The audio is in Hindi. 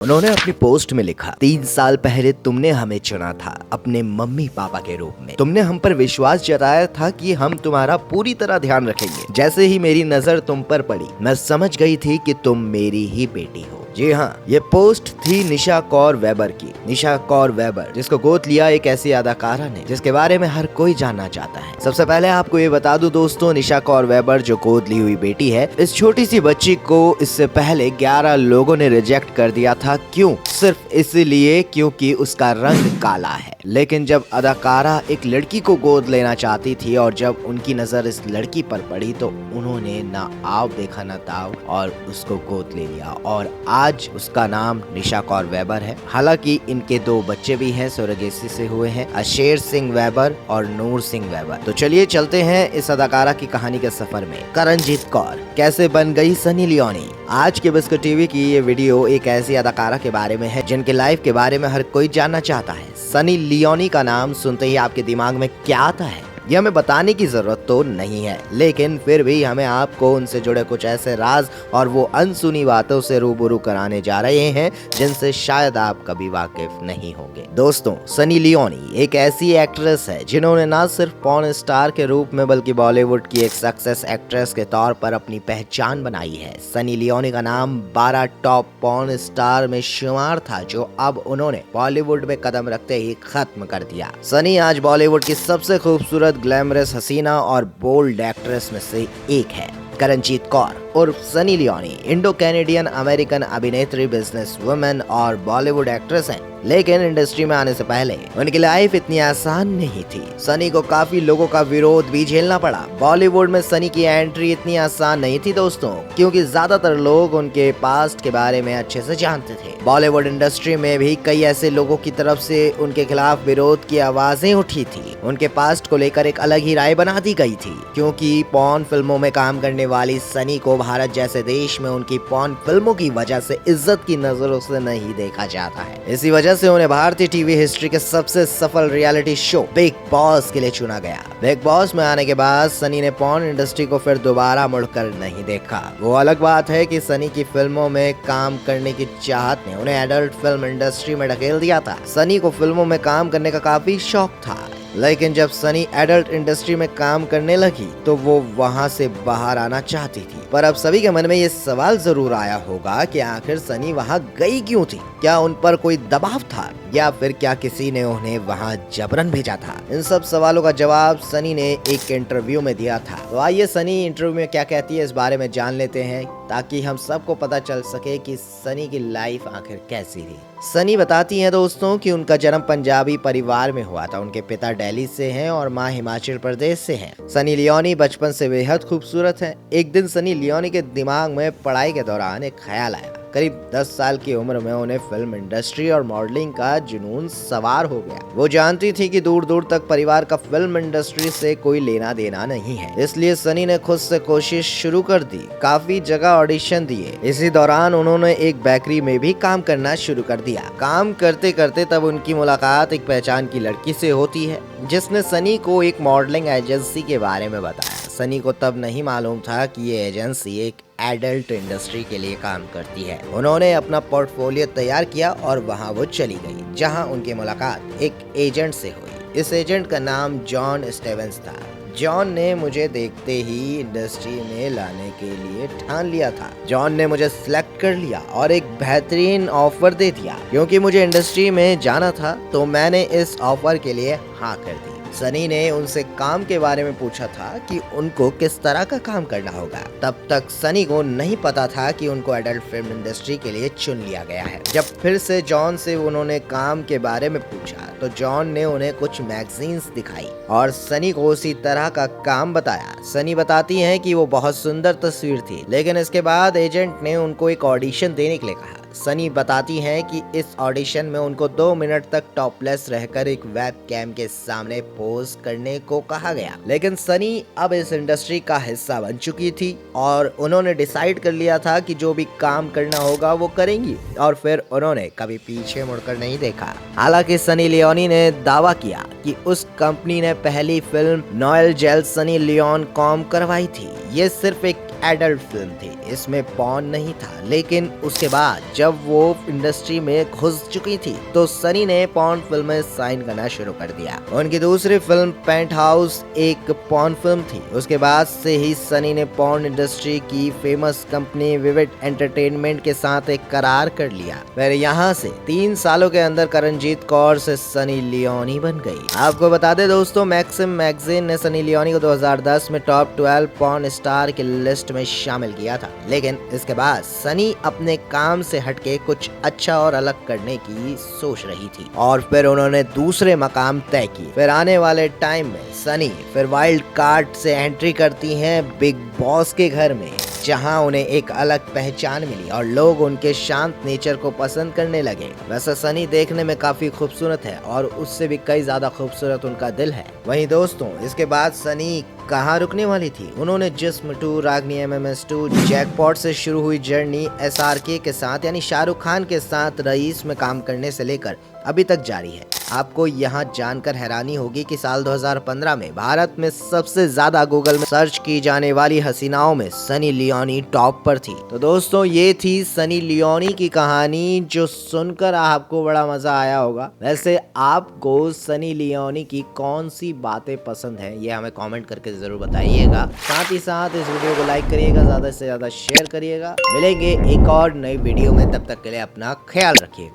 उन्होंने अपनी पोस्ट में लिखा, 3 साल पहले तुमने हमें चुना था अपने मम्मी पापा के रूप में। तुमने हम पर विश्वास जताया था कि हम तुम्हारा पूरी तरह ध्यान रखेंगे। जैसे ही मेरी नजर तुम पर पड़ी, मैं समझ गई थी कि तुम मेरी ही बेटी हो। जी हाँ, ये पोस्ट थी निशा कौर वेबर की। निशा कौर वेबर, जिसको गोद लिया एक ऐसी अदाकारा ने जिसके बारे में हर कोई जानना चाहता है। सबसे पहले आपको ये बता दूं दोस्तों, निशा कौर वेबर जो गोद ली हुई बेटी है, इस छोटी सी बच्ची को इससे पहले 11 लोगों ने रिजेक्ट कर दिया था। क्यों? सिर्फ इसलिए क्योंकि उसका रंग काला है। लेकिन जब अदाकारा एक लड़की को गोद लेना चाहती थी और जब उनकी नजर इस लड़की पर पड़ी तो उन्होंने ना आव देखा ना ताव और उसको गोद ले लिया और आज उसका नाम निशा कौर वेबर है। हालांकि इनके 2 बच्चे भी हैं, सोरोगेसी से हुए हैं, अशेर सिंह वेबर और नूर सिंह वेबर। तो चलिए चलते हैं इस अदाकारा की कहानी के सफर में। करणजीत कौर कैसे बन गई सनी लियोनी। आज के बिस्कुट टीवी की ये वीडियो एक ऐसी अदाकारा के बारे में है जिनके लाइफ के बारे में हर कोई जानना चाहता है। सनी लियोनी का नाम सुनते ही आपके दिमाग में क्या आता है, ये हमें बताने की जरूरत तो नहीं है, लेकिन फिर भी हमें आपको उनसे जुड़े कुछ ऐसे राज और वो अनसुनी बातों से रूबरू कराने जा रहे हैं जिनसे शायद आप कभी वाकिफ नहीं होंगे। दोस्तों, सनी लियोनी एक ऐसी एक्ट्रेस है जिन्होंने न सिर्फ पॉर्न स्टार के रूप में बल्कि बॉलीवुड की एक सक्सेस एक्ट्रेस के तौर पर अपनी पहचान बनाई है। सनी लियोनी का नाम 12 टॉप पॉर्न स्टार में शुमार था जो अब उन्होंने बॉलीवुड में कदम रखते ही खत्म कर दिया। सनी आज बॉलीवुड की सबसे खूबसूरत, ग्लैमरस, हसीना और बोल्ड एक्ट्रेस में से एक है। करणजीत कौर और Sunny Leone Indo Canadian American अभिनेत्री, बिजनेस वुमेन और बॉलीवुड एक्ट्रेस हैं। लेकिन इंडस्ट्री में आने से पहले उनकी लाइफ इतनी आसान नहीं थी। सनी को काफी लोगों का विरोध भी झेलना पड़ा। बॉलीवुड में सनी की एंट्री इतनी आसान नहीं थी दोस्तों, क्योंकि ज्यादातर लोग उनके पास्ट के बारे में अच्छे से जानते थे। बॉलीवुड इंडस्ट्री में भी कई ऐसे लोगों की तरफ से उनके खिलाफ विरोध की आवाजें उठी थी। उनके पास्ट को लेकर एक अलग ही राय बना दी गई थी, क्योंकि पॉर्न फिल्मों में काम करने वाली सनी को भारत जैसे देश में उनकी पॉर्न फिल्मों की वजह से इज्जत की नजरों से नहीं देखा जाता है। इसी वजह से उन्हें भारतीय टीवी हिस्ट्री के सबसे सफल रियलिटी शो बिग बॉस के लिए चुना गया। बिग बॉस में आने के बाद सनी ने पॉर्न इंडस्ट्री को फिर दोबारा मुड़कर नहीं देखा। वो अलग बात है कि सनी की फिल्मों में काम करने की चाहत ने उन्हें एडल्ट फिल्म इंडस्ट्री में ढकेल दिया था। सनी को फिल्मों में काम करने का काफी शौक था, लेकिन जब सनी एडल्ट इंडस्ट्री में काम करने लगी तो वो वहां से बाहर आना चाहती थी। पर अब सभी के मन में ये सवाल जरूर आया होगा कि आखिर सनी वहां गई क्यों थी? क्या उन पर कोई दबाव था या फिर क्या किसी ने उन्हें वहां जबरन भेजा था? इन सब सवालों का जवाब सनी ने एक इंटरव्यू में दिया था। तो आइए सनी इंटरव्यू में क्या कहती है इस बारे में जान लेते हैं, ताकि हम सबको पता चल सके कि सनी की लाइफ आखिर कैसी थी। सनी बताती हैं दोस्तों कि उनका जन्म पंजाबी परिवार में हुआ था। उनके पिता दिल्ली से हैं और माँ हिमाचल प्रदेश से हैं। सनी लियोनी बचपन से बेहद खूबसूरत है। एक दिन सनी लियोनी के दिमाग में पढ़ाई के दौरान एक ख्याल आया। करीब 10 साल की उम्र में उन्हें फिल्म इंडस्ट्री और मॉडलिंग का जुनून सवार हो गया। वो जानती थी कि दूर दूर तक परिवार का फिल्म इंडस्ट्री से कोई लेना देना नहीं है, इसलिए सनी ने खुद से कोशिश शुरू कर दी। काफी जगह ऑडिशन दिए। इसी दौरान उन्होंने एक बेकरी में भी काम करना शुरू कर दिया। काम करते करते तब उनकी मुलाकात एक पहचान की लड़की से होती है, जिसने सनी को एक मॉडलिंग एजेंसी के बारे में बताया। सनी को तब नहीं मालूम था कि ये एजेंसी एक एडल्ट इंडस्ट्री के लिए काम करती है। उन्होंने अपना पोर्टफोलियो तैयार किया और वहां वो चली गई, जहां उनकी मुलाकात एक एजेंट से हुई। इस एजेंट का नाम जॉन स्टीवेंस था। जॉन ने मुझे देखते ही इंडस्ट्री में लाने के लिए ठान लिया था। जॉन ने मुझे सिलेक्ट कर लिया और एक बेहतरीन ऑफर दे दिया। क्योंकि मुझे इंडस्ट्री में जाना था तो मैंने इस ऑफर के लिए हाँ कर दी। सनी ने उनसे काम के बारे में पूछा था कि उनको किस तरह का काम करना होगा। तब तक सनी को नहीं पता था कि उनको एडल्ट फिल्म इंडस्ट्री के लिए चुन लिया गया है। जब फिर से जॉन से उन्होंने काम के बारे में पूछा तो जॉन ने उन्हें कुछ मैगजीन्स दिखाई और सनी को उसी तरह का काम बताया। सनी बताती हैं कि वो बहुत सुंदर तस्वीर थी, लेकिन इसके बाद एजेंट ने उनको एक ऑडिशन देने के लिए कहा। सनी बताती हैं कि इस ऑडिशन में उनको 2 मिनट तक टॉपलेस रहकर एक वेब कैम के सामने पोज करने को कहा गया। लेकिन सनी अब इस इंडस्ट्री का हिस्सा बन चुकी थी और उन्होंने डिसाइड कर लिया था कि जो भी काम करना होगा वो करेंगी, और फिर उन्होंने कभी पीछे मुड़कर नहीं देखा। हालांकि सनी लियोनी ने दावा किया कि उस कंपनी ने पहली फिल्म नोएल जेल सनी लियोन कॉम करवाई थी। ये सिर्फ एक एडल्ट फिल्म थी, इसमें पॉर्न नहीं था। लेकिन उसके बाद जब वो इंडस्ट्री में घुस चुकी थी तो सनी ने पॉर्न फिल्में साइन करना शुरू कर दिया। उनकी दूसरी फिल्म पेंट हाउस एक पॉर्न फिल्म थी। उसके बाद से ही सनी ने पॉर्न इंडस्ट्री की फेमस कंपनी विविड एंटरटेनमेंट के साथ एक करार कर लिया। फिर यहाँ से 3 सालों के अंदर करणजीत कौर से सनी लियोनी बन गई। आपको बता दे दोस्तों, मैक्सिम मैगजीन ने सनी लियोनी को 2010 में टॉप 12 पॉर्न स्टार की लिस्ट में शामिल किया था। लेकिन इसके बाद सनी अपने काम से हटके कुछ अच्छा और अलग करने की सोच रही थी और फिर उन्होंने दूसरे मकाम तय किए। फिर आने वाले टाइम में सनी फिर वाइल्ड कार्ड से एंट्री करती हैं बिग बॉस के घर में, जहां उन्हें एक अलग पहचान मिली और लोग उनके शांत नेचर को पसंद करने लगे। वैसे सनी देखने में काफी खूबसूरत है और उससे भी कई ज्यादा खूबसूरत उनका दिल है। वहीं दोस्तों, इसके बाद सनी कहाँ रुकने वाली थी? उन्होंने जिस्म 2, रागनी MMS 2, जैकपॉट से शुरू हुई जर्नी SRK के साथ यानी शाहरुख खान के साथ रईस में काम करने से लेकर अभी तक जारी है। आपको यहाँ जानकर हैरानी होगी कि साल 2015 में भारत में सबसे ज्यादा गूगल में सर्च की जाने वाली हसीनाओं में सनी लियोनी टॉप पर थी। तो दोस्तों, ये थी सनी लियोनी की कहानी, जो सुनकर आपको बड़ा मजा आया होगा। वैसे आपको सनी लियोनी की कौन सी बातें पसंद है, ये हमें कमेंट करके जरूर बताइएगा। साथ ही साथ इस वीडियो को लाइक करिएगा, ज्यादा से ज्यादा शेयर करिएगा। मिलेंगे एक और नई वीडियो में, तब तक के लिए अपना ख्याल रखिएगा।